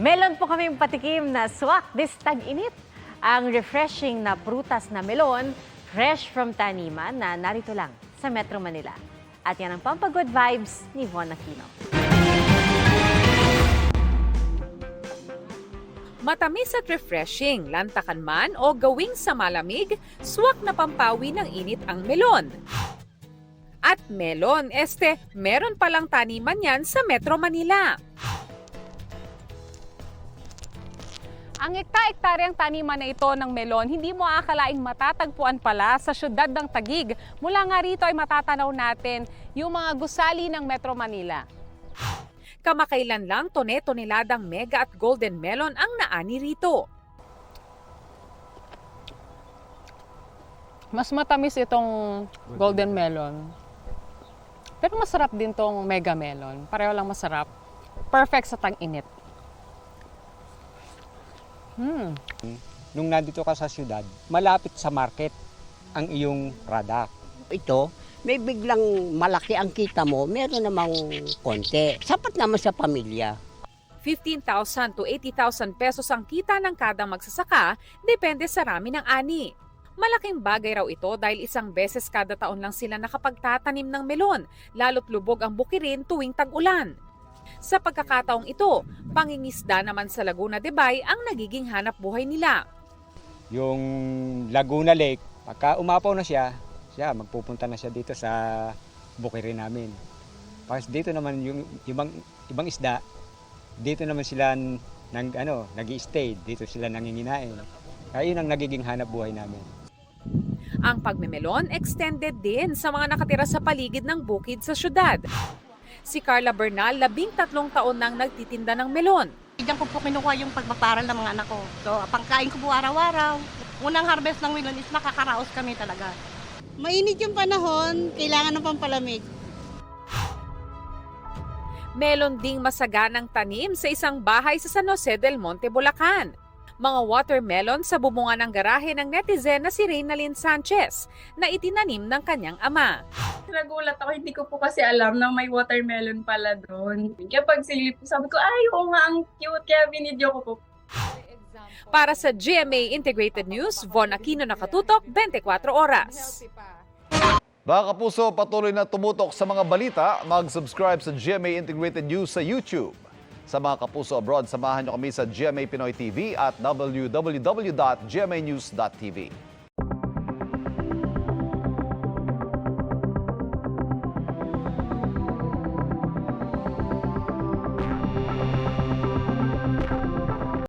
Melon po kami patikim na swak this tag-init. Ang refreshing na prutas na melon, fresh from taniman na narito lang sa Metro Manila. At yan ang pampagood vibes ni Von Aquino. Matamis at refreshing, lantakan man o gawing sa malamig, swak na pampawi ng init ang melon. At melon, meron palang taniman yan sa Metro Manila. Ang ekta-ektaryang taniman na ito ng melon, hindi mo aakalaing matatagpuan pala sa syudad ng Taguig. Mula nga rito ay matatanaw natin yung mga gusali ng Metro Manila. Kamakailan lang tone-toneladang mega at golden melon ang naani rito. Mas matamis itong golden melon. Pero masarap din tong mega melon. Pareho lang masarap. Perfect sa tag-init. Nung nandito ka sa syudad, malapit sa market ang iyong product. Ito, may biglang malaki ang kita mo, meron namang konti. Sapat naman sa pamilya. 15,000 to 80,000 pesos ang kita ng kada magsasaka, depende sa rami ng ani. Malaking bagay raw ito dahil isang beses kada taon lang sila nakapagtatanim ng melon, lalo't lubog ang bukirin tuwing tag-ulan. Sa pagkakataong ito, pangingisda naman sa Laguna de Bay ang nagiging hanap buhay nila. Yung Laguna Lake, pagka umapaw na siya magpupunta na siya dito sa bukirin namin. Tapos dito naman yung ibang isda, dito naman sila nag-i-stay, dito sila nanginginain. Kaya yun ang nagiging hanap buhay namin. Ang pagmemelon extended din sa mga nakatira sa paligid ng bukid sa syudad. Si Carla Bernal, 13 taon nang nagtitinda ng melon. Diyan ko po kinukuha yung pagpaparal ng mga anak ko. So, pangkain ko po araw-araw. Unang harvest ng melon is nakakaraos kami talaga. Mainit yung panahon, kailangan ng pampalamig. Melon ding masaganang tanim sa isang bahay sa San Jose del Monte, Bulacan. Mga watermelon sa bubungan ng garahe ng netizen na si Reynalyn Sanchez na itinanim ng kanyang ama. Nagulat ako, hindi ko po kasi alam na may watermelon pala doon. Kaya pag silip ko, sabi ko, ay, oo nga, ang cute, kaya binidyo ko po. Para sa GMA Integrated News, Von Aquino, nakatutok, 24 oras. Mga kapuso, patuloy na tumutok sa mga balita. Mag-subscribe sa GMA Integrated News sa YouTube. Sa mga kapuso abroad, samahan niyo kami sa GMA Pinoy TV at www.gmanews.tv.